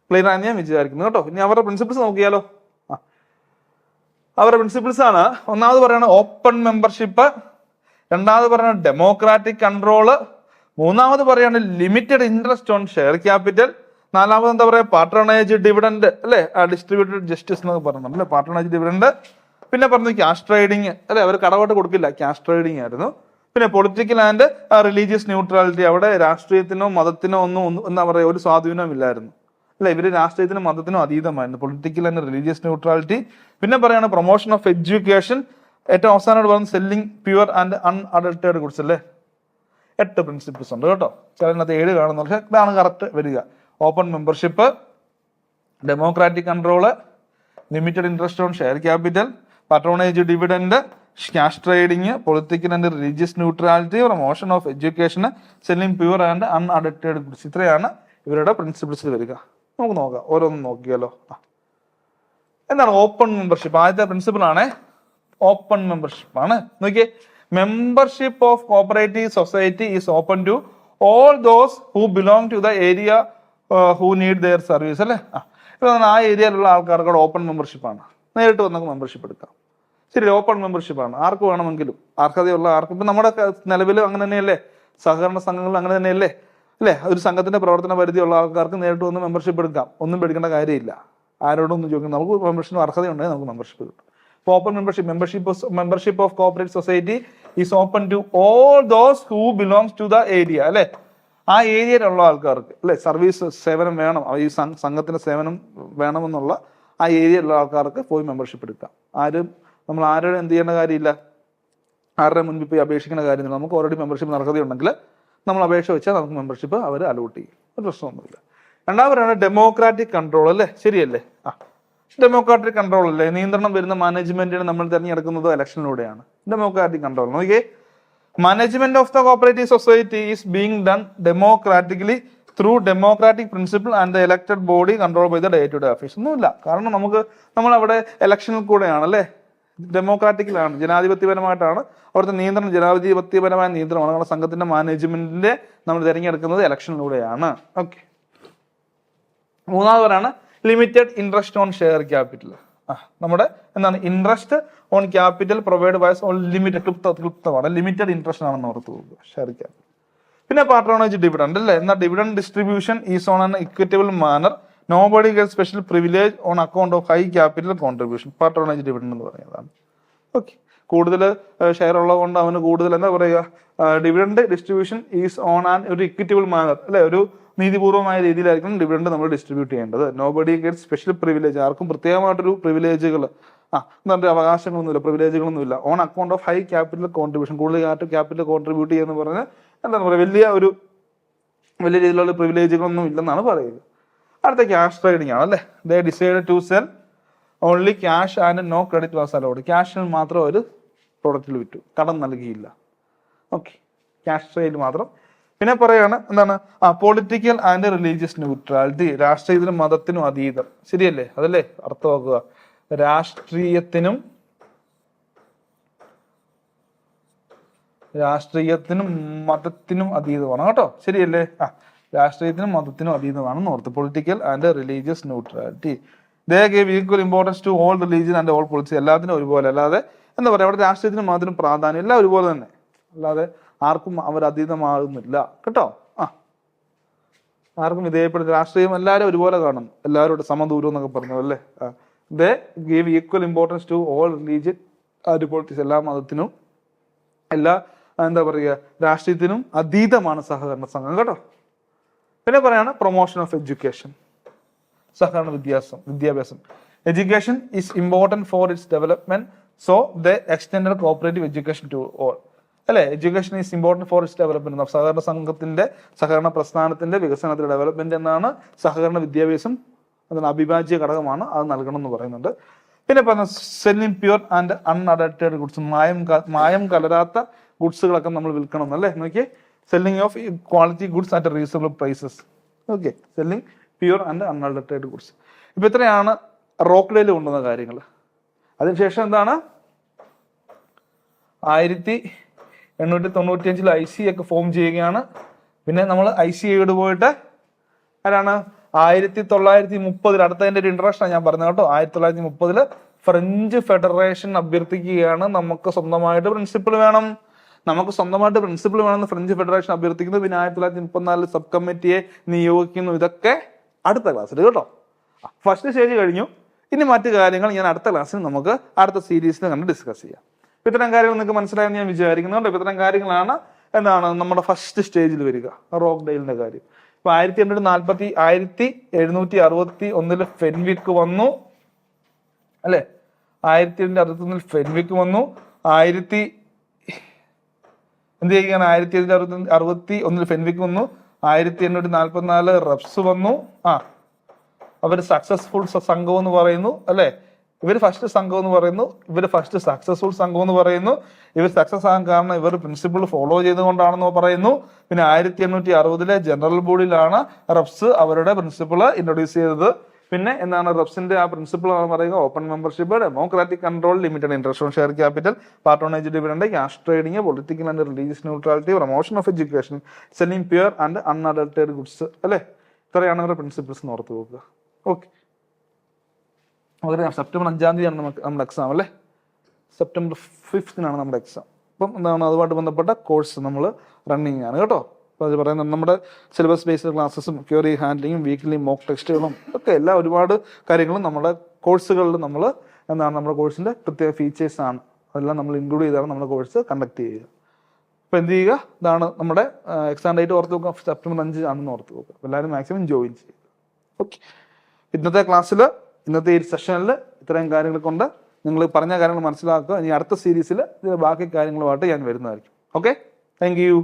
ക്ലിയർ ആണ് ഞാൻ വിചാരിക്കുന്നു കേട്ടോ. ഇനി അവരുടെ പ്രിൻസിപ്പിൾസ് നോക്കിയാലോ? അവരുടെ പ്രിൻസിപ്പിൾസ് ആണ്, ഒന്നാമത് പറയുന്നത് ഓപ്പൺ മെമ്പർഷിപ്പ്, രണ്ടാമത് പറയുന്നത് ഡെമോക്രാറ്റിക് കൺട്രോള്, മൂന്നാമത് പറയാണ് limited interest on share capital, നാലാമത് എന്താ പറയാ പാട്രണേജ് ഡിവിഡൻഡ് അല്ലെ, ഡിസ്ട്രിബ്യൂട്ടഡ് ജസ്റ്റിസ് എന്നൊക്കെ പറയുന്നുണ്ട് അല്ലെ, പാട്രണേജ് ഡിവിഡൻഡ്. പിന്നെ പറഞ്ഞു ക്യാഷ് ട്രേഡിങ് അല്ലെ, അവർ കടമായിട്ട് കൊടുക്കില്ല, ക്യാഷ് ട്രേഡിങ് ആയിരുന്നു. പിന്നെ പൊളിറ്റിക്കൽ ആൻഡ് റിലീജിയസ് ന്യൂട്രാലിറ്റി, അവിടെ രാഷ്ട്രീയത്തിനോ മതത്തിനോ ഒന്നും എന്താ പറയുക ഒരു സ്വാധീനവും ഇല്ലായിരുന്നു അല്ലെ, ഇവര് രാഷ്ട്രീയത്തിനും മതത്തിനും അതീതമായിരുന്നു. Political and religious neutrality. പിന്നെ പറയാണ് പ്രൊമോഷൻ ഓഫ് എഡ്യൂക്കേഷൻ. ഏറ്റവും അവസാനമായിട്ട് പറയുന്നത് selling pure and unadulterated goods അല്ലേ. 8 പ്രിൻസിപ്പിൾസ് ഉണ്ട് കേട്ടോ. ചിലതിനകത്ത് 7 കാണുന്നു, പക്ഷെ ഇതാണ് കറക്റ്റ് വരിക. Open membership, democratic control, limited interest on share capital, patronage dividend, cash trading, political and religious neutrality, promotion of education, selling pure and unadulterated goods. ഇത്രയാണ് ഇവരുടെ principles വരിക. നമുക്ക് നോക്കാം, ഓരോന്നും നോക്കിയാലോ. എന്താണ് ഓപ്പൺ മെമ്പർഷിപ്പ്? ആദ്യത്തെ പ്രിൻസിപ്പിൾ ആണ് ഓപ്പൺ മെമ്പർഷിപ്പ് ആണ്. നോക്കിയേ, membership of cooperative society is open to all those who belong to the area who need their service അല്ലേ. ഇപ്പൊ ആ ഏരിയയിലുള്ള ആൾക്കാർക്ക് ഓപ്പൺ മെമ്പർഷിപ്പ് ആണ്, നേരിട്ട് വന്നൊക്കെ മെമ്പർഷിപ്പ് എടുക്കാം. ശരി, ഓപ്പൺ മെമ്പർഷിപ്പ് ആണ്, ആർക്ക് വേണമെങ്കിലും, അർഹതയുള്ള ആർക്കും. ഇപ്പൊ നമ്മുടെ നിലവിൽ അങ്ങനെ തന്നെയല്ലേ, സഹകരണ സംഘങ്ങൾ അങ്ങനെ തന്നെയല്ലേ അല്ലേ. ഒരു സംഘത്തിന്റെ പ്രവർത്തന പരിധിയുള്ള ആൾക്കാർക്ക് നേരിട്ട് വന്ന് മെമ്പർഷിപ്പ് എടുക്കാം, ഒന്നും പേടിക്കേണ്ട കാര്യമില്ല, ആരോടും ഒന്നും ചോദിക്കും. നമുക്ക് മെമ്പർഷിപ്പിന് അർഹതയുണ്ടെങ്കിൽ നമുക്ക് മെമ്പർഷിപ്പ് കിട്ടും. Open membership of cooperate society is open to all those who belongs to the area അല്ലെ. ആ ഏരിയയിലുള്ള ആൾക്കാർക്ക് അല്ലെ, സർവീസ് സേവനം വേണം, ഈ സംഘത്തിന്റെ സേവനം വേണമെന്നുള്ള ആ ഏരിയയിലുള്ള ആൾക്കാർക്ക് പോയി മെമ്പർഷിപ്പ് എടുക്കാം. നമ്മൾ ആരോടും എന്ത് ചെയ്യേണ്ട കാര്യമില്ല, ആരുടെ മുൻപിൽ പോയി അപേക്ഷിക്കേണ്ട കാര്യമില്ല. നമുക്ക് ഓൾറെഡി മെമ്പർഷിപ്പ് അർഹതയുണ്ടെങ്കിൽ നമ്മൾ അപേക്ഷ വെച്ചാൽ നമുക്ക് മെമ്പർഷിപ്പ് അവർ അലോട്ട് ചെയ്യും, ഒരു പ്രശ്നമൊന്നുമില്ല. രണ്ടാമതാണ് ഡെമോക്രാറ്റിക് കൺട്രോൾ അല്ലേ, ശരിയല്ലേ. ഡെമോക്രാറ്റിക് കൺട്രോൾ അല്ലേ, നിയന്ത്രണം വരുന്ന മാനേജ്മെന്റിനെ നമ്മൾ തിരഞ്ഞെടുക്കുന്നത് ഇലക്ഷനിലൂടെയാണ്. ഡെമോക്രാറ്റിക് കൺട്രോൾ നോക്കിയേ, management of the cooperative society is being done democratically through democratic principle and the elected body control by the day to day affairs. ഒന്നുമില്ല, കാരണം നമ്മൾ അവിടെ ഇലക്ഷനിൽ കൂടെയാണ് അല്ലേ, ഡെമോക്രാറ്റിക്കലാണ്, ജനാധിപത്യപരമായിട്ടാണ് അവിടുത്തെ നിയന്ത്രണം, ജനാധിപത്യപരമായ നിയന്ത്രണമാണ്. നമ്മുടെ സംഘത്തിന്റെ മാനേജ്മെന്റിന്റെ നമ്മൾ തിരഞ്ഞെടുക്കുന്നത് ഇലക്ഷനിലൂടെയാണ്. ഓക്കെ, മൂന്നാമതാണ് limited interest on share capital. നമ്മുടെ എന്താണ് interest on capital provide by limited, ക്ലിപ്തമാണ്, ലിമിറ്റഡ് ഇൻട്രസ്റ്റ് ആണെന്ന് ഓർത്ത് പോകുക ഷെയർ ക്യാപിറ്റൽ. പിന്നെ പാട്രോണേജ് ഡിവിഡൻഡ് അല്ലേ, എന്നാൽ dividend distribution is on an equitable manner, nobody get special privilege on account of high capital contribution. Patronage dividend എന്ന് പറയുന്നതാണ്. ഓക്കെ, കൂടുതൽ ഷെയർ ഉള്ളത് കൊണ്ട് അവന് കൂടുതൽ എന്താ പറയുക, dividend distribution is on an ഒരു ഇക്വിറ്റബിൾ മാനർ അല്ലെ, ഒരു നീതിപൂർവമായ രീതിയിലായിരിക്കും ഡിവിഡൻഡ് നമ്മൾ ഡിസ്ട്രിബ്യൂട്ട് ചെയ്യേണ്ടത്. നോബഡി ഗെറ്റ് സ്പെഷ്യൽ പ്രിവിലേജ്, ആർക്കും പ്രത്യേകമായിട്ടൊരു പ്രിവിലേജുകൾ എന്താ പറയുക അവകാശങ്ങളൊന്നുമില്ല, പ്രിവിലേജുകളൊന്നുമില്ല. On account of high capital contribution, കൂടുതൽ ക്യാപിറ്റൽ കോൺട്രിബ്യൂട്ട് ചെയ്യുന്ന പറഞ്ഞാൽ എന്താ പറയുക, വലിയ രീതിയിലുള്ള പ്രിവിലേജുകളൊന്നും ഇല്ലെന്നാണ് പറയുന്നത്. അടുത്ത ക്യാഷ് ട്രേഡിംഗ് ആണ് അല്ലേ. They decide to sell only cash and no credit was allowed. ക്യാഷിന് മാത്രം ഒരു പ്രോഡക്റ്റിൽ വിറ്റു, കടം നൽകിയില്ല. ഓക്കെ, ക്യാഷ് ട്രേഡ് മാത്രം. പിന്നെ പറയാണ് എന്താണ്, പൊളിറ്റിക്കൽ ആൻഡ് റിലീജിയസ് ന്യൂട്രാലിറ്റി, രാഷ്ട്രീയത്തിനും മതത്തിനും അതീതം. ശരിയല്ലേ, അതല്ലേ അർത്ഥമാക്കുക, രാഷ്ട്രീയത്തിനും മതത്തിനും അതീതമാണ് കേട്ടോ. ശരിയല്ലേ, രാഷ്ട്രീയത്തിനും മതത്തിനും അതീതമാണെന്ന് ഓർത്ത്. Political and religious neutrality. They gave equal importance to all religion and all politics. എല്ലാത്തിനും ഒരുപോലെ, അല്ലാതെ എന്താ പറയുക, അവിടെ രാഷ്ട്രീയത്തിനും മതത്തിനും പ്രാധാന്യം എല്ലാം ഒരുപോലെ തന്നെ, അല്ലാതെ ആർക്കും അവർ അതീതമാകുന്നില്ല കേട്ടോ. ആർക്കും വിധേയപ്പെടുന്ന രാഷ്ട്രീയം എല്ലാവരും ഒരുപോലെ കാണും, എല്ലാവരോട് സമദൂരം എന്നൊക്കെ പറഞ്ഞു അല്ലേ. They gave equal importance to all religion and politics. എല്ലാ മതത്തിനും എല്ലാ എന്താ പറയുക രാഷ്ട്രീയത്തിനും അതീതമാണ് സഹകരണ സംഘം കേട്ടോ. പിന്നെ പറയാണ് പ്രൊമോഷൻ ഓഫ് എഡ്യൂക്കേഷൻ, സഹകരണ വിദ്യാഭ്യാസം. Education is important for its development, so the extended cooperative education to all. അല്ലെ, education is important for its development. സഹകരണ പ്രസ്ഥാനത്തിന്റെ വികസനത്തിന്റെ ഡെവലപ്മെന്റ് എന്നാണ് സഹകരണ വിദ്യാഭ്യാസം അതിന് അവിഭാജ്യ ഘടകമാണ്, അത് നൽകണം എന്ന് പറയുന്നുണ്ട്. പിന്നെ പറഞ്ഞ selling pure and unadulterated goods, മായം കലരാത്ത ഗുഡ്സുകളൊക്കെ നമ്മൾ വിൽക്കണം എന്നല്ലേ. നോക്കിയേ, selling of quality goods at reasonable prices. Okay, selling pure and unadulterated goods. ഇപ്പൊ ഇത്രയാണ് റോക്ക്ഡേൽ കൊണ്ടുവന്ന കാര്യങ്ങൾ. അതിനുശേഷം എന്താണ്, 1895 ICA ഒക്കെ ഫോം ചെയ്യുകയാണ്. പിന്നെ നമ്മൾ ICAയോട് പോയിട്ട് ആരാണ് 1930 അടുത്തതിന്റെ ഒരു ഇൻട്രഡക്ഷൻ ഞാൻ പറഞ്ഞു കേട്ടോ. 1930 ഫ്രഞ്ച് ഫെഡറേഷൻ അഭ്യർത്ഥിക്കുകയാണ്, നമുക്ക് സ്വന്തമായിട്ട് പ്രിൻസിപ്പിൾ വേണമെന്ന് ഫ്രഞ്ച് ഫെഡറേഷൻ അഭ്യർത്ഥിക്കുന്നു. പിന്നെ 1934 സബ് കമ്മിറ്റിയെ നിയോഗിക്കുന്നു. ഇതൊക്കെ അടുത്ത ക്ലാസ്സിൽ കേട്ടോ. ഫസ്റ്റ് സ്റ്റേജ് കഴിഞ്ഞു. ഇനി മറ്റു കാര്യങ്ങൾ ഞാൻ അടുത്ത ക്ലാസ്സിൽ നമുക്ക് അടുത്ത സീരീസിൽ കണ്ട് ഡിസ്കസ് ചെയ്യാം. ഇത്തരം കാര്യങ്ങൾ നിങ്ങൾക്ക് മനസ്സിലായെന്ന് ഞാൻ വിചാരിക്കുന്നുണ്ട്. ഇത്തരം കാര്യങ്ങളാണ് എന്താണ് നമ്മുടെ ഫസ്റ്റ് സ്റ്റേജിൽ വരിക, റോക്ക്ഡെയിലിന്റെ കാര്യം. ഇപ്പൊ 1761 ഫെൻവിക്ക് വന്നു അല്ലെ, 1761 ഫെൻവിക്ക് വന്നു. 1761 ഫെൻവിക്ക് വന്നു. 1844 റബ്സ് വന്നു. അവർ സക്സസ്ഫുൾ സംഘം എന്ന് പറയുന്നു അല്ലെ. ഇവർ ഫസ്റ്റ് സംഘം എന്ന് പറയുന്നു, ഇവർ ഫസ്റ്റ് സക്സസ്ഫുൾ സംഘം എന്ന് പറയുന്നു. ഇവർ സക്സസ് ആകാൻ കാരണം ഇവർ പ്രിൻസിപ്പിൾ ഫോളോ ചെയ്തുകൊണ്ടാണെന്ന് പറയുന്നു. പിന്നെ 1860 ജനറൽ ബോഡിയിലാണ് റബ്സ് അവരുടെ പ്രിൻസിപ്പിൾ ഇൻട്രൊഡ്യൂസ് ചെയ്തത്. പിന്നെ എന്താണ് റബ്സിന്റെ ആ പ്രിൻസിപ്പിൾ ആണ് പറയുക, open membership, democratic control, limited interest on share capital, patronage dividend, cash trading, political and religious neutrality, promotion of education, selling pure and unadulterated goods അല്ലെ. ഇത്രയാണ് അവരുടെ പ്രിൻസിപ്പിൾസ് എന്ന് ഓർത്ത് നോക്കുക. ഓക്കെ, സെപ്റ്റംബർ 5 തീയതിയാണ് നമ്മുടെ എക്സാം അല്ലേ. സെപ്റ്റംബർ 5 നമ്മുടെ എക്സാം. അപ്പം എന്താണ് അതുമായിട്ട് ബന്ധപ്പെട്ട കോഴ്സ് നമ്മൾ റണ്ണിങ് ആണ് കേട്ടോ. അപ്പോൾ അത് പറയുന്നത് നമ്മുടെ സിലബസ് ബേസ്ഡ് ക്ലാസ്സസും ക്വയറി ഹാൻഡ്ലിങ്ങും വീക്ക്ലി മോക്ക് ടെസ്റ്റുകളും ഒക്കെ എല്ലാ ഒരുപാട് കാര്യങ്ങളും നമ്മുടെ കോഴ്സുകളിൽ നമ്മൾ എന്താണ് നമ്മുടെ കോഴ്സിൻ്റെ പ്രത്യേക ഫീച്ചേഴ്സ് ആണ്. അതെല്ലാം നമ്മൾ ഇൻക്ലൂഡ് ചെയ്താണ് നമ്മുടെ കോഴ്സ് കണ്ടക്ട് ചെയ്യുക. അപ്പോൾ എന്ത് ചെയ്യുക, ഇതാണ് നമ്മുടെ എക്സാം ഡേറ്റ് ഓർത്ത് നോക്കുക, സെപ്റ്റംബർ 5 ആണെന്ന് ഓർത്ത് നോക്കുക. അപ്പോൾ എല്ലാവരും മാക്സിമം ജോയിൻ ചെയ്യുക. ഓക്കെ, ഇന്നത്തെ ക്ലാസ്സിൽ ഇന്നത്തെ ഈ സെഷനിൽ ഇത്രയും കാര്യങ്ങൾ കൊണ്ട് നിങ്ങൾ പറഞ്ഞ കാര്യങ്ങൾ മനസ്സിലാക്കുക. ഇനി അടുത്ത സീരീസിൽ ബാക്കി കാര്യങ്ങളുമായിട്ട് ഞാൻ വരുന്നതായിരിക്കും. Okay, thank you.